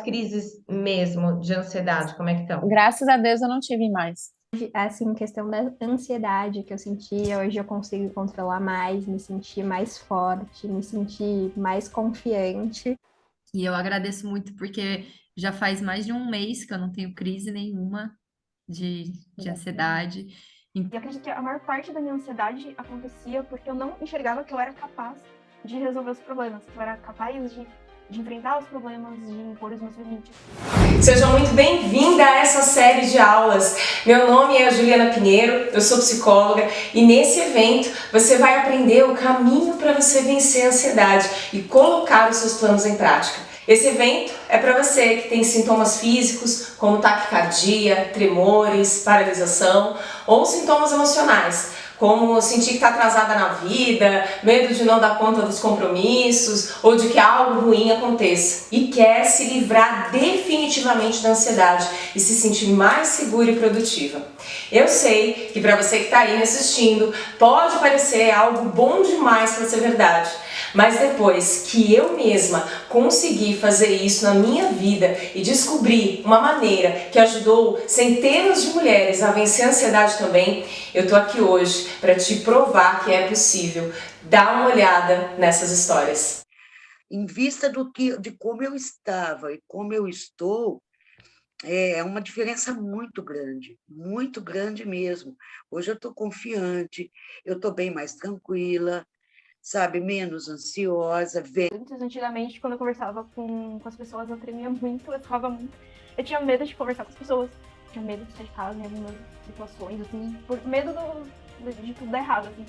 crises mesmo de ansiedade, como é que estão? Graças a Deus eu não tive mais. Assim, questão da ansiedade que eu sentia, hoje eu consigo controlar mais, me sentir mais forte, me sentir mais confiante. E eu agradeço muito porque já faz mais de um mês que eu não tenho crise nenhuma de ansiedade. E eu acredito que a maior parte da minha ansiedade acontecia porque eu não enxergava que eu era capaz de resolver os problemas, que eu era capaz de enfrentar os problemas, de impor os meus limites. Seja muito bem-vinda a essa série de aulas. Meu nome é Juliana Pinheiro, eu sou psicóloga e nesse evento você vai aprender o caminho para você vencer a ansiedade e colocar os seus planos em prática. Esse evento é para você que tem sintomas físicos como taquicardia, tremores, paralisação ou sintomas emocionais, como sentir que está atrasada na vida, medo de não dar conta dos compromissos ou de que algo ruim aconteça e quer se livrar definitivamente da ansiedade e se sentir mais segura e produtiva. Eu sei que para você que está aí me assistindo pode parecer algo bom demais para ser verdade, mas depois que eu mesma consegui fazer isso na minha vida e descobri uma maneira que ajudou centenas de mulheres a vencer a ansiedade também, eu tô aqui hoje para te provar que é possível. Dá uma olhada nessas histórias. Em vista de como eu estava e como eu estou, é uma diferença muito grande mesmo. Hoje eu estou confiante, eu estou bem mais tranquila, sabe, menos ansiosa. Antigamente, quando eu conversava com as pessoas, eu tremia muito, eu ficava muito... Eu tinha medo de conversar com as pessoas, tinha medo de sair de casa em algumas situações, assim, por medo de tudo dar errado, assim.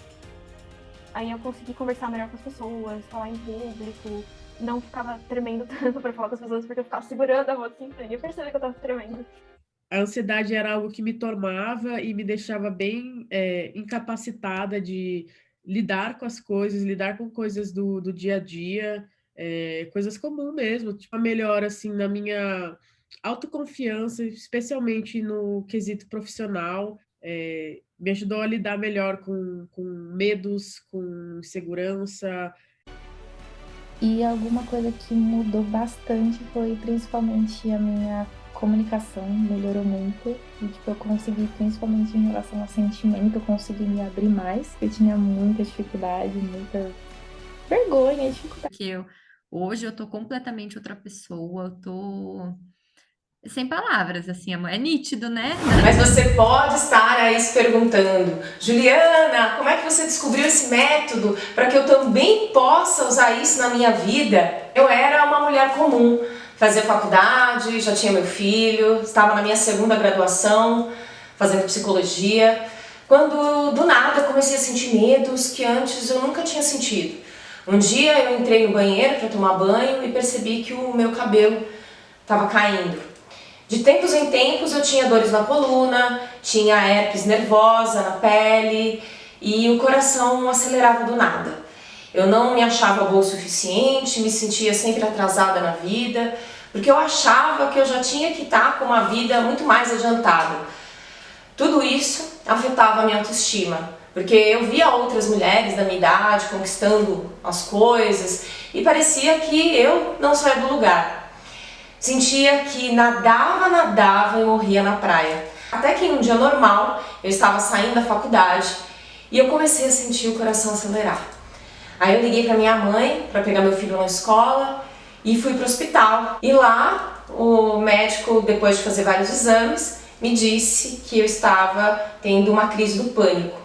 Aí eu consegui conversar melhor com as pessoas, falar em público, não ficava tremendo tanto para falar com as pessoas, porque eu ficava segurando a voz assim, eu percebi que eu tava tremendo. A ansiedade era algo que me tornava e me deixava bem incapacitada de lidar com as coisas, lidar com coisas do dia a dia, coisas comuns mesmo, tipo a melhora assim na minha autoconfiança, especialmente no quesito profissional, me ajudou a lidar melhor com medos, com insegurança. E alguma coisa que mudou bastante foi principalmente a minha comunicação, melhorou muito. E tipo, eu consegui, principalmente em relação a sentimento, eu consegui me abrir mais. Eu tinha muita dificuldade, muita vergonha, dificuldade. Porque hoje eu tô completamente outra pessoa, eu tô sem palavras, assim, é nítido, né? Mas você pode estar aí se perguntando: Juliana, como é que você descobriu esse método para que eu também possa usar isso na minha vida? Eu era uma mulher comum, fazia faculdade, já tinha meu filho, estava na minha segunda graduação, fazendo psicologia, quando do nada eu comecei a sentir medos que antes eu nunca tinha sentido. Um dia eu entrei no banheiro para tomar banho e percebi que o meu cabelo estava caindo. De tempos em tempos eu tinha dores na coluna, tinha herpes nervosa na pele e o coração acelerava do nada. Eu não me achava boa o suficiente, me sentia sempre atrasada na vida, porque eu achava que eu já tinha que estar com uma vida muito mais adiantada. Tudo isso afetava a minha autoestima, porque eu via outras mulheres da minha idade conquistando as coisas e parecia que eu não saía do lugar. Sentia que nadava e morria na praia. Até que em um dia normal, eu estava saindo da faculdade e eu comecei a sentir o coração acelerar. Aí eu liguei para minha mãe para pegar meu filho na escola e fui para o hospital. E lá, o médico, depois de fazer vários exames, me disse que eu estava tendo uma crise do pânico.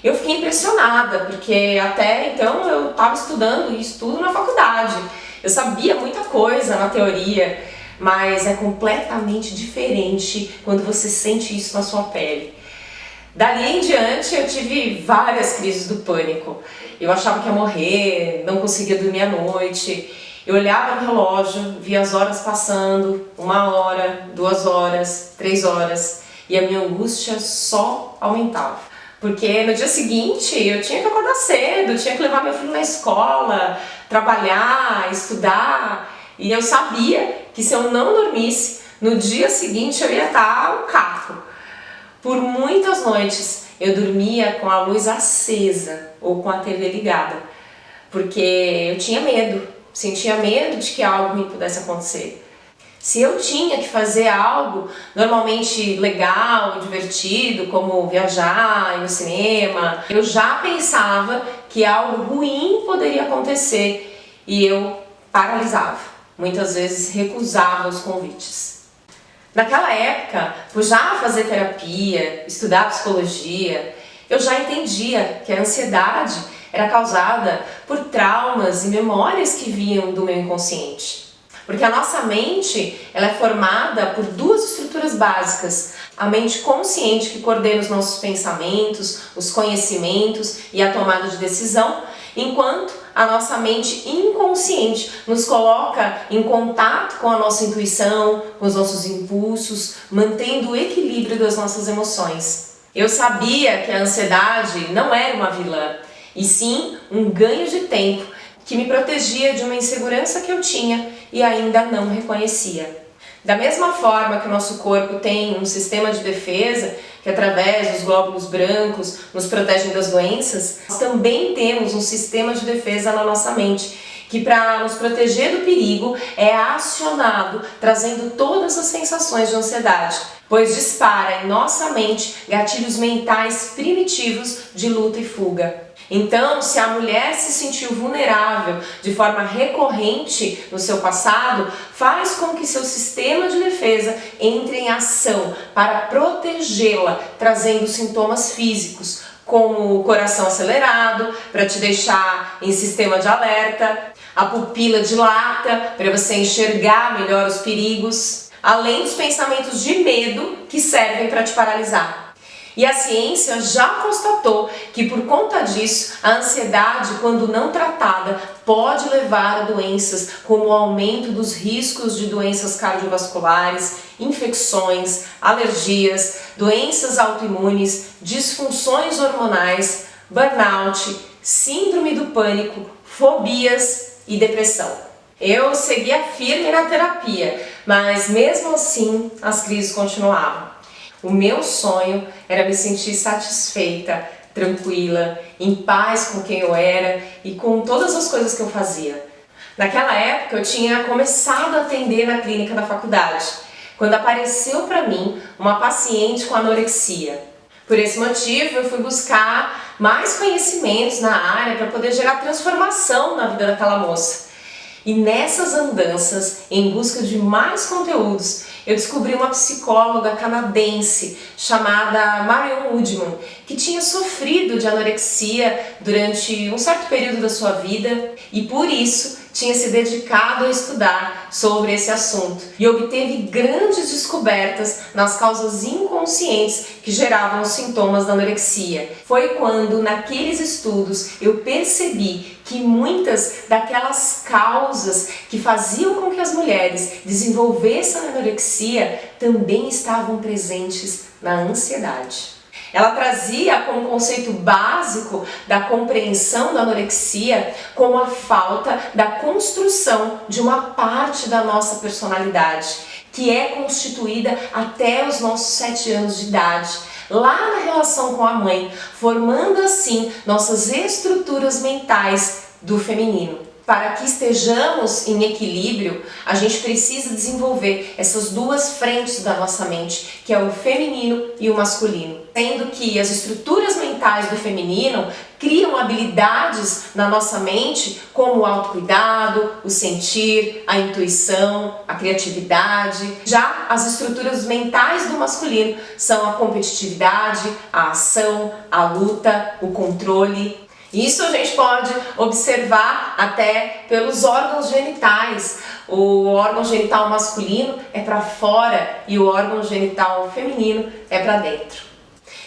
Eu fiquei impressionada, porque até então eu estava estudando e estudo na faculdade. Eu sabia muita coisa na teoria, mas é completamente diferente quando você sente isso na sua pele. Dali em diante eu tive várias crises do pânico. Eu achava que ia morrer, não conseguia dormir à noite. Eu olhava no relógio, via as horas passando, 1 hora, 2 horas, 3 horas, e a minha angústia só aumentava. Porque no dia seguinte eu tinha que acordar cedo, tinha que levar meu filho na escola, trabalhar, estudar, e eu sabia que se eu não dormisse, no dia seguinte eu ia estar um caco. Por muitas noites eu dormia com a luz acesa ou com a TV ligada, porque eu tinha medo, sentia medo de que algo ruim pudesse acontecer. Se eu tinha que fazer algo normalmente legal e divertido, como viajar, ir no cinema, eu já pensava que algo ruim poderia acontecer e eu paralisava. Muitas vezes recusava os convites. Naquela época, por já fazer terapia, estudar psicologia, eu já entendia que a ansiedade era causada por traumas e memórias que vinham do meu inconsciente. Porque a nossa mente, ela é formada por duas estruturas básicas. A mente consciente, que coordena os nossos pensamentos, os conhecimentos e a tomada de decisão, enquanto a nossa mente inconsciente nos coloca em contato com a nossa intuição, com os nossos impulsos, mantendo o equilíbrio das nossas emoções. Eu sabia que a ansiedade não era uma vilã, e sim um ganho de tempo que me protegia de uma insegurança que eu tinha e ainda não reconhecia. Da mesma forma que o nosso corpo tem um sistema de defesa que através dos glóbulos brancos nos protegem das doenças, nós também temos um sistema de defesa na nossa mente que, para nos proteger do perigo, é acionado, trazendo todas as sensações de ansiedade, pois dispara em nossa mente gatilhos mentais primitivos de luta e fuga. Então, se a mulher se sentiu vulnerável de forma recorrente no seu passado, faz com que seu sistema de defesa entre em ação para protegê-la, trazendo sintomas físicos, como o coração acelerado, para te deixar em sistema de alerta, a pupila dilata, para você enxergar melhor os perigos, além dos pensamentos de medo que servem para te paralisar. E a ciência já constatou que, por conta disso, a ansiedade, quando não tratada, pode levar a doenças como o aumento dos riscos de doenças cardiovasculares, infecções, alergias, doenças autoimunes, disfunções hormonais, burnout, síndrome do pânico, fobias e depressão. Eu seguia firme na terapia, mas mesmo assim as crises continuavam. O meu sonho era me sentir satisfeita, tranquila, em paz com quem eu era e com todas as coisas que eu fazia. Naquela época eu tinha começado a atender na clínica da faculdade, quando apareceu para mim uma paciente com anorexia. Por esse motivo eu fui buscar mais conhecimentos na área para poder gerar transformação na vida daquela moça. E nessas andanças, em busca de mais conteúdos, eu descobri uma psicóloga canadense chamada Marion Woodman, que tinha sofrido de anorexia durante um certo período da sua vida e por isso tinha se dedicado a estudar sobre esse assunto e obteve grandes descobertas nas causas inconscientes que geravam os sintomas da anorexia. Foi quando, naqueles estudos, eu percebi que muitas daquelas causas que faziam com que as mulheres desenvolvessem a anorexia também estavam presentes na ansiedade. Ela trazia como conceito básico da compreensão da anorexia como a falta da construção de uma parte da nossa personalidade, que é constituída até os nossos 7 anos de idade, lá na relação com a mãe, formando assim nossas estruturas mentais do feminino. Para que estejamos em equilíbrio, a gente precisa desenvolver essas duas frentes da nossa mente, que é o feminino e o masculino. Sendo que as estruturas mentais do feminino criam habilidades na nossa mente como o autocuidado, o sentir, a intuição, a criatividade. Já as estruturas mentais do masculino são a competitividade, a ação, a luta, o controle. Isso a gente pode observar até pelos órgãos genitais. O órgão genital masculino é para fora e o órgão genital feminino é para dentro.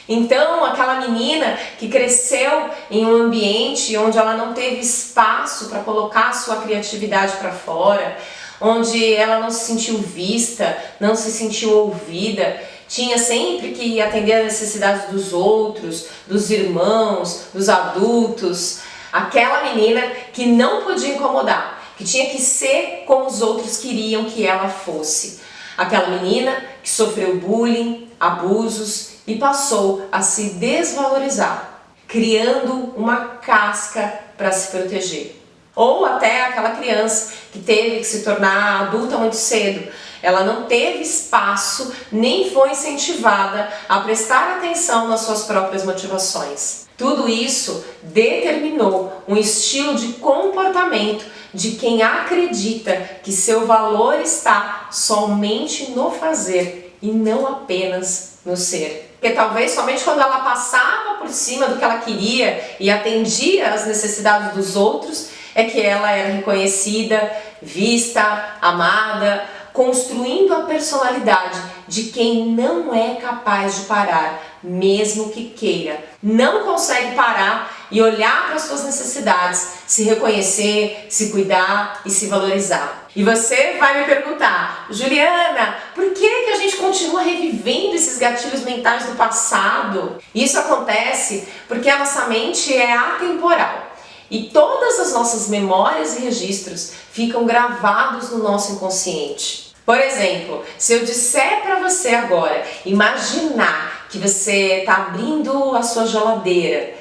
Então, aquela menina que cresceu em um ambiente onde ela não teve espaço para colocar a sua criatividade para fora, onde ela não se sentiu vista, não se sentiu ouvida, tinha sempre que atender às necessidades dos outros, dos irmãos, dos adultos. Aquela menina que não podia incomodar, que tinha que ser como os outros queriam que ela fosse. Aquela menina que sofreu bullying, abusos e passou a se desvalorizar, criando uma casca para se proteger. Ou até aquela criança que teve que se tornar adulta muito cedo, Ela não teve espaço nem foi incentivada a prestar atenção nas suas próprias motivações. Tudo isso determinou um estilo de comportamento de quem acredita que seu valor está somente no fazer e não apenas no ser. Porque talvez somente quando ela passava por cima do que ela queria e atendia às necessidades dos outros é que ela era reconhecida, vista, amada, construindo a personalidade de quem não é capaz de parar, mesmo que queira. Não consegue parar e olhar para as suas necessidades, se reconhecer, se cuidar e se valorizar. E você vai me perguntar, Juliana, por que a gente continua revivendo esses gatilhos mentais do passado? Isso acontece porque a nossa mente é atemporal. E todas as nossas memórias e registros ficam gravados no nosso inconsciente. Por exemplo, se eu disser para você agora, imaginar que você está abrindo a sua geladeira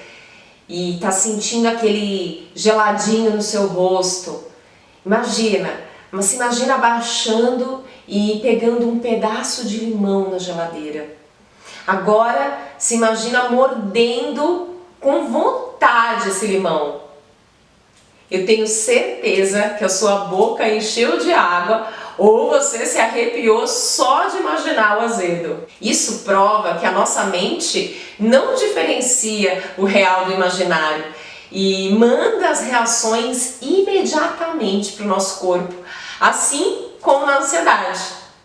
e está sentindo aquele geladinho no seu rosto, mas se imagina abaixando e pegando um pedaço de limão na geladeira. Agora se imagina mordendo com vontade esse limão. Eu tenho certeza que a sua boca encheu de água ou você se arrepiou só de imaginar o azedo. Isso prova que a nossa mente não diferencia o real do imaginário e manda as reações imediatamente para o nosso corpo, assim como na ansiedade,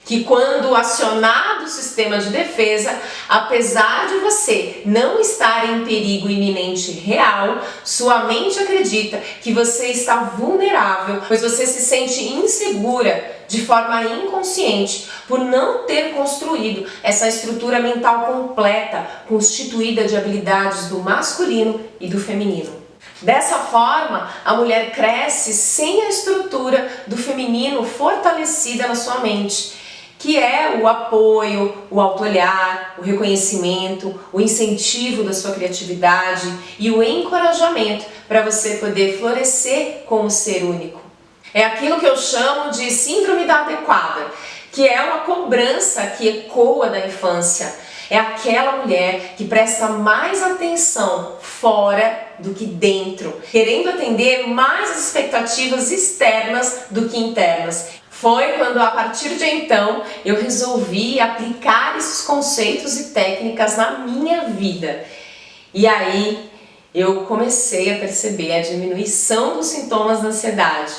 que quando acionado o sistema de defesa, apesar de você não estar em perigo iminente real, sua mente acredita que você está vulnerável, pois você se sente insegura de forma inconsciente por não ter construído essa estrutura mental completa, constituída de habilidades do masculino e do feminino. Dessa forma, a mulher cresce sem a estrutura do feminino fortalecida na sua mente, que é o apoio, o autoolhar, o reconhecimento, o incentivo da sua criatividade e o encorajamento para você poder florescer como ser único. É aquilo que eu chamo de síndrome da adequada, que é uma cobrança que ecoa da infância. É aquela mulher que presta mais atenção fora do que dentro, querendo atender mais as expectativas externas do que internas. Foi quando, a partir de então, eu resolvi aplicar esses conceitos e técnicas na minha vida. E aí, eu comecei a perceber a diminuição dos sintomas da ansiedade.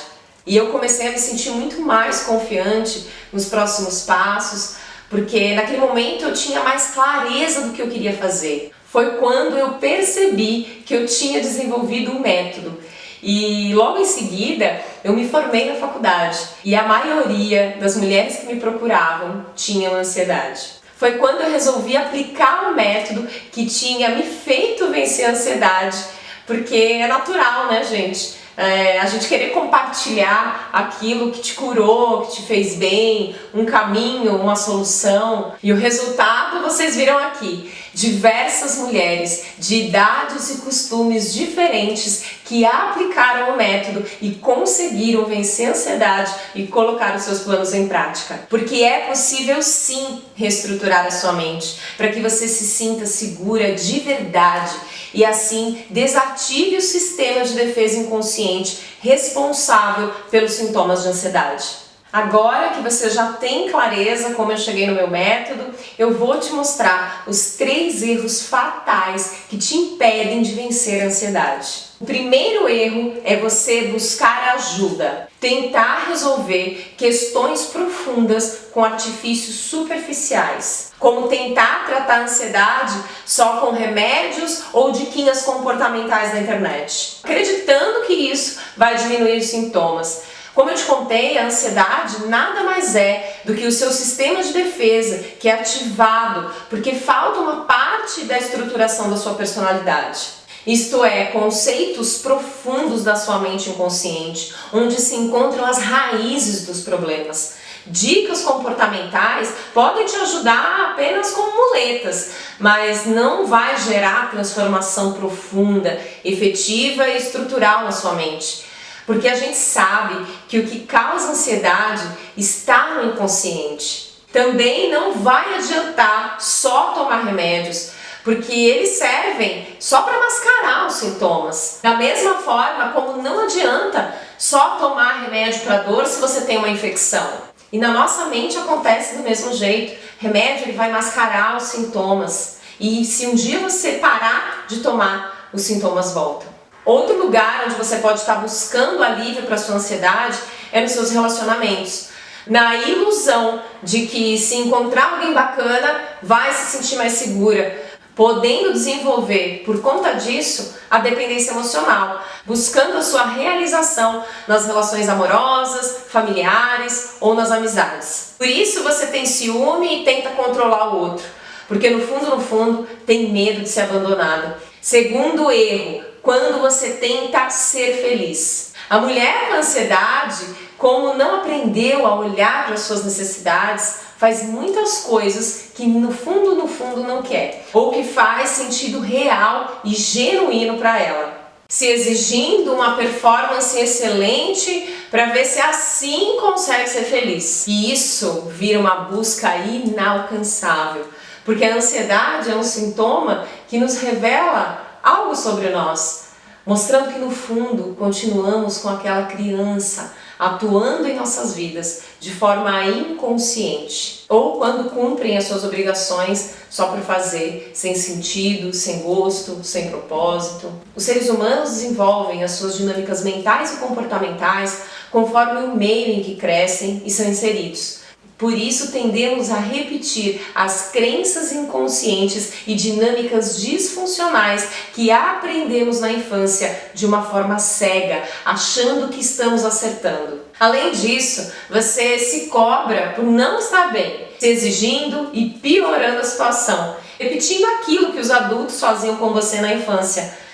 E eu comecei a me sentir muito mais confiante nos próximos passos, porque naquele momento eu tinha mais clareza do que eu queria fazer. Foi quando eu percebi que eu tinha desenvolvido um método. E logo em seguida eu me formei na faculdade e a maioria das mulheres que me procuravam tinham ansiedade. Foi quando eu resolvi aplicar o método que tinha me feito vencer a ansiedade, porque é natural, né, gente? A gente querer compartilhar aquilo que te curou, que te fez bem, um caminho, uma solução. E o resultado vocês viram aqui. Diversas mulheres de idades e costumes diferentes que aplicaram o método e conseguiram vencer a ansiedade e colocar os seus planos em prática. Porque é possível sim reestruturar a sua mente para que você se sinta segura de verdade e assim desative o sistema de defesa inconsciente responsável pelos sintomas de ansiedade. Agora que você já tem clareza como eu cheguei no meu método, eu vou te mostrar os 3 erros fatais que te impedem de vencer a ansiedade. O primeiro erro é você buscar ajuda, tentar resolver questões profundas com artifícios superficiais, como tentar tratar a ansiedade só com remédios ou diquinhas comportamentais da internet, acreditando que isso vai diminuir os sintomas. Como eu te contei, a ansiedade nada mais é do que o seu sistema de defesa que é ativado porque falta uma parte da estruturação da sua personalidade. Isto é, conceitos profundos da sua mente inconsciente, onde se encontram as raízes dos problemas. Dicas comportamentais podem te ajudar apenas como muletas, mas não vai gerar transformação profunda, efetiva e estrutural na sua mente. porque a gente sabe que o que causa ansiedade está no inconsciente. Também não vai adiantar só tomar remédios, porque eles servem só para mascarar os sintomas. Da mesma forma como não adianta só tomar remédio para dor se você tem uma infecção. E na nossa mente acontece do mesmo jeito. Remédio ele vai mascarar os sintomas. E se um dia você parar de tomar, os sintomas voltam. Outro lugar onde você pode estar buscando alívio para sua ansiedade é nos seus relacionamentos. Na ilusão de que se encontrar alguém bacana, vai se sentir mais segura, podendo desenvolver, por conta disso, a dependência emocional, buscando a sua realização nas relações amorosas, familiares ou nas amizades. Por isso você tem ciúme e tenta controlar o outro, porque no fundo, tem medo de ser abandonada. Segundo erro, quando você tenta ser feliz. A mulher com ansiedade, como não aprendeu a olhar para as suas necessidades, faz muitas coisas que no fundo não quer, ou que faz sentido real e genuíno para ela, se exigindo uma performance excelente para ver se assim consegue ser feliz. E isso vira uma busca inalcançável, porque a ansiedade é um sintoma que nos revela algo sobre nós, mostrando que no fundo continuamos com aquela criança atuando em nossas vidas de forma inconsciente, ou quando cumprem as suas obrigações só por fazer, sem sentido, sem gosto, sem propósito. Os seres humanos desenvolvem as suas dinâmicas mentais e comportamentais conforme o meio em que crescem e são inseridos. Por isso tendemos a repetir as crenças inconscientes e dinâmicas disfuncionais que aprendemos na infância de uma forma cega, achando que estamos acertando. Além disso, você se cobra por não estar bem, se exigindo e piorando a situação, repetindo aquilo que os adultos faziam com você na infância.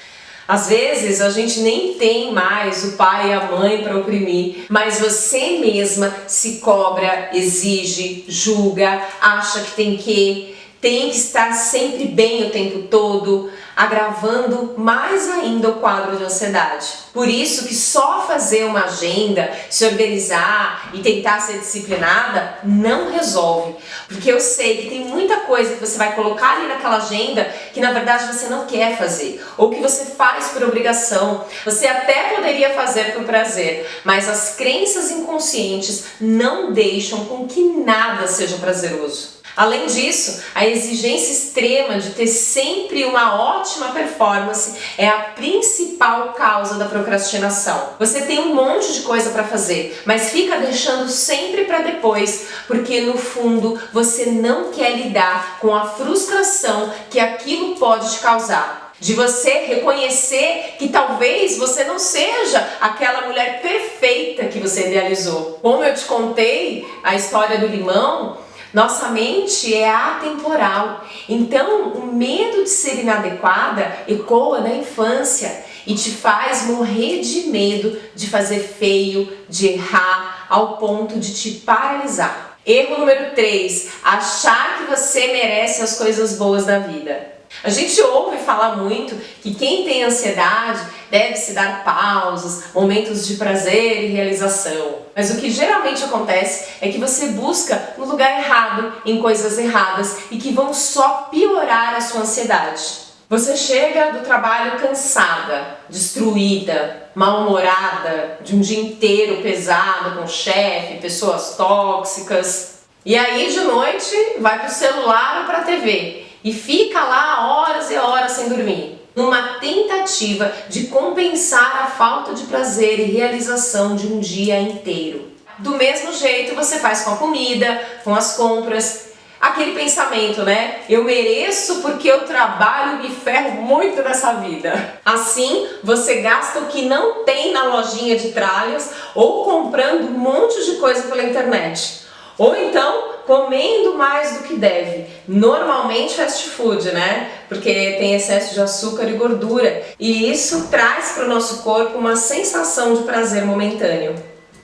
Às vezes a gente nem tem mais o pai e a mãe para oprimir, mas você mesma se cobra, exige, julga, acha que tem que estar sempre bem o tempo todo, agravando mais ainda o quadro de ansiedade. Por isso que só fazer uma agenda, se organizar e tentar ser disciplinada não resolve. Porque eu sei que tem muita coisa que você vai colocar ali naquela agenda que na verdade você não quer fazer, ou que você faz por obrigação. Você até poderia fazer por prazer, mas as crenças inconscientes não deixam com que nada seja prazeroso. Além disso, a exigência extrema de ter sempre uma ótima performance é a principal causa da procrastinação. Você tem um monte de coisa para fazer, mas fica deixando sempre para depois, porque no fundo você não quer lidar com a frustração que aquilo pode te causar. De você reconhecer que talvez você não seja aquela mulher perfeita que você idealizou. Como eu te contei a história do limão, nossa mente é atemporal, então o medo de ser inadequada ecoa na infância e te faz morrer de medo de fazer feio, de errar, ao ponto de te paralisar. Erro número 3, achar que você merece as coisas boas da vida. A gente ouve falar muito que quem tem ansiedade deve se dar pausas, momentos de prazer e realização. Mas o que geralmente acontece é que você busca no lugar errado, em coisas erradas e que vão só piorar a sua ansiedade. Você chega do trabalho cansada, destruída, mal-humorada, de um dia inteiro pesado com o chefe, pessoas tóxicas. E aí de noite vai pro celular ou pra TV. E fica lá horas e horas sem dormir, numa tentativa de compensar a falta de prazer e realização de um dia inteiro. Do mesmo jeito você faz com a comida, com as compras, aquele pensamento, né? Eu mereço porque eu trabalho e me ferro muito nessa vida. Assim, você gasta o que não tem na lojinha de tralhas ou comprando um monte de coisa pela internet. Ou então, comendo mais do que deve. Normalmente fast food, né? Porque tem excesso de açúcar e gordura. E isso traz para o nosso corpo uma sensação de prazer momentâneo.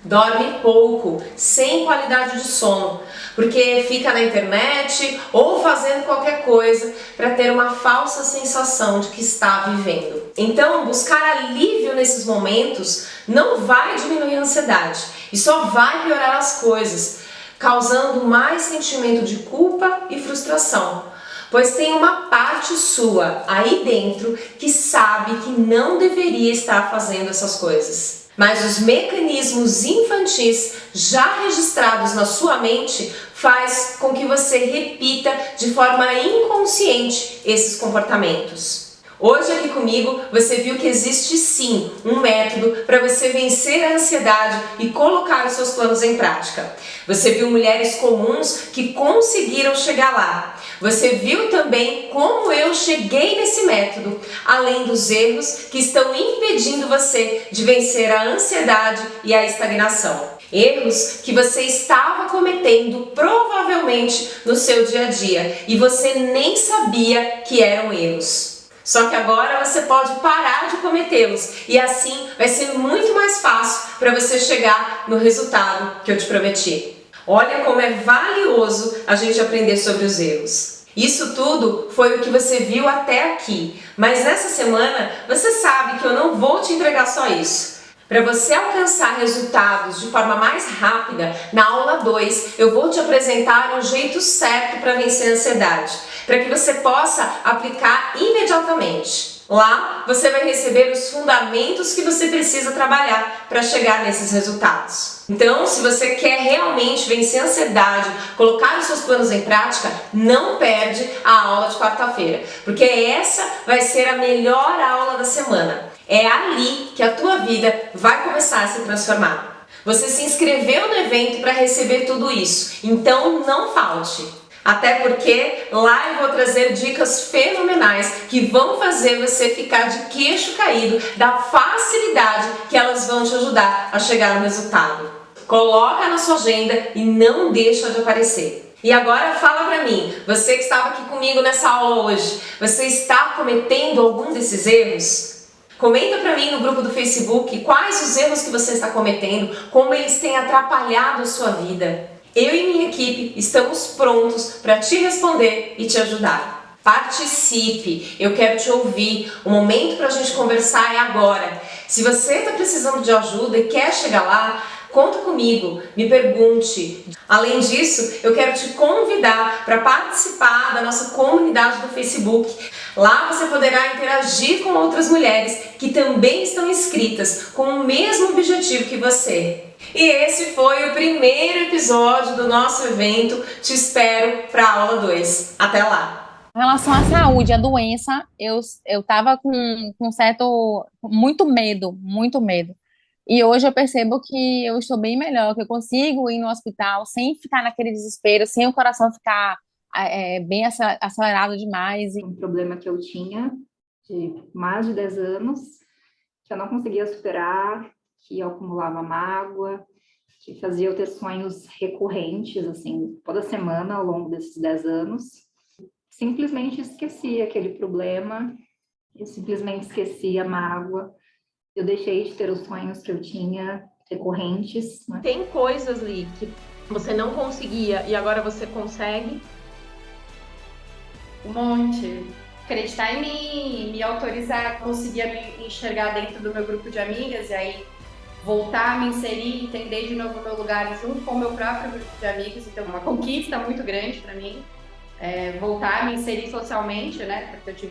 dorme pouco, sem qualidade de sono, porque fica na internet ou fazendo qualquer coisa para ter uma falsa sensação de que está vivendo. Então, buscar alívio nesses momentos não vai diminuir a ansiedade e só vai piorar as coisas, causando mais sentimento de culpa e frustração. Pois tem uma parte sua aí dentro que sabe que não deveria estar fazendo essas coisas. Mas os mecanismos infantis já registrados na sua mente faz com que você repita de forma inconsciente esses comportamentos. Hoje aqui comigo você viu que existe sim um método para você vencer a ansiedade e colocar os seus planos em prática. Você viu mulheres comuns que conseguiram chegar lá. Você viu também como eu cheguei nesse método, além dos erros que estão impedindo você de vencer a ansiedade e a estagnação. Erros que você estava cometendo provavelmente no seu dia a dia e você nem sabia que eram erros. Só que agora você pode parar de cometê-los e assim vai ser muito mais fácil para você chegar no resultado que eu te prometi. Olha como é valioso a gente aprender sobre os erros. Isso tudo foi o que você viu até aqui, mas nessa semana você sabe que eu não vou te entregar só isso. Para você alcançar resultados de forma mais rápida, na aula 2 eu vou te apresentar um jeito certo para vencer a ansiedade, para que você possa aplicar imediatamente. Lá você vai receber os fundamentos que você precisa trabalhar para chegar nesses resultados. Então, se você quer realmente vencer a ansiedade, colocar os seus planos em prática, não perde a aula de quarta-feira, porque essa vai ser a melhor aula da semana. É ali que a tua vida vai começar a se transformar. Você se inscreveu no evento para receber tudo isso, então não falte. Até porque lá eu vou trazer dicas fenomenais que vão fazer você ficar de queixo caído da facilidade que elas vão te ajudar a chegar no resultado. Coloca na sua agenda e não deixa de aparecer. E agora fala pra mim, você que estava aqui comigo nessa aula hoje, você está cometendo algum desses erros? Comenta pra mim no grupo do Facebook quais os erros que você está cometendo, como eles têm atrapalhado a sua vida. Eu e minha equipe estamos prontos para te responder e te ajudar. Participe, eu quero te ouvir. O momento para a gente conversar é agora. Se você está precisando de ajuda e quer chegar lá, conta comigo, me pergunte. Além disso, eu quero te convidar para participar da nossa comunidade do Facebook. Lá você poderá interagir com outras mulheres que também estão inscritas com o mesmo objetivo que você. E esse foi o primeiro episódio do nosso evento. Te espero para a aula 2. Até lá! Em relação à saúde, a doença, eu tava com certo, muito medo. E hoje eu percebo que eu estou bem melhor, que eu consigo ir no hospital sem ficar naquele desespero, sem o coração ficar bem acelerado demais. Um problema que eu tinha de mais de 10 anos, que eu não conseguia superar, que eu acumulava mágoa, que fazia eu ter sonhos recorrentes, assim, toda semana ao longo desses 10 anos. Simplesmente esqueci aquele problema, eu simplesmente esqueci a mágoa. Eu deixei de ter os sonhos que eu tinha recorrentes, né? Tem coisas ali que você não conseguia e agora você consegue? Um monte. Acreditar em mim, me autorizar, conseguir me enxergar dentro do meu grupo de amigas e aí voltar a me inserir, entender de novo o meu lugar junto com o meu próprio grupo de amigos. Então, uma conquista muito grande para mim. Voltar a me inserir socialmente, né? Porque eu tive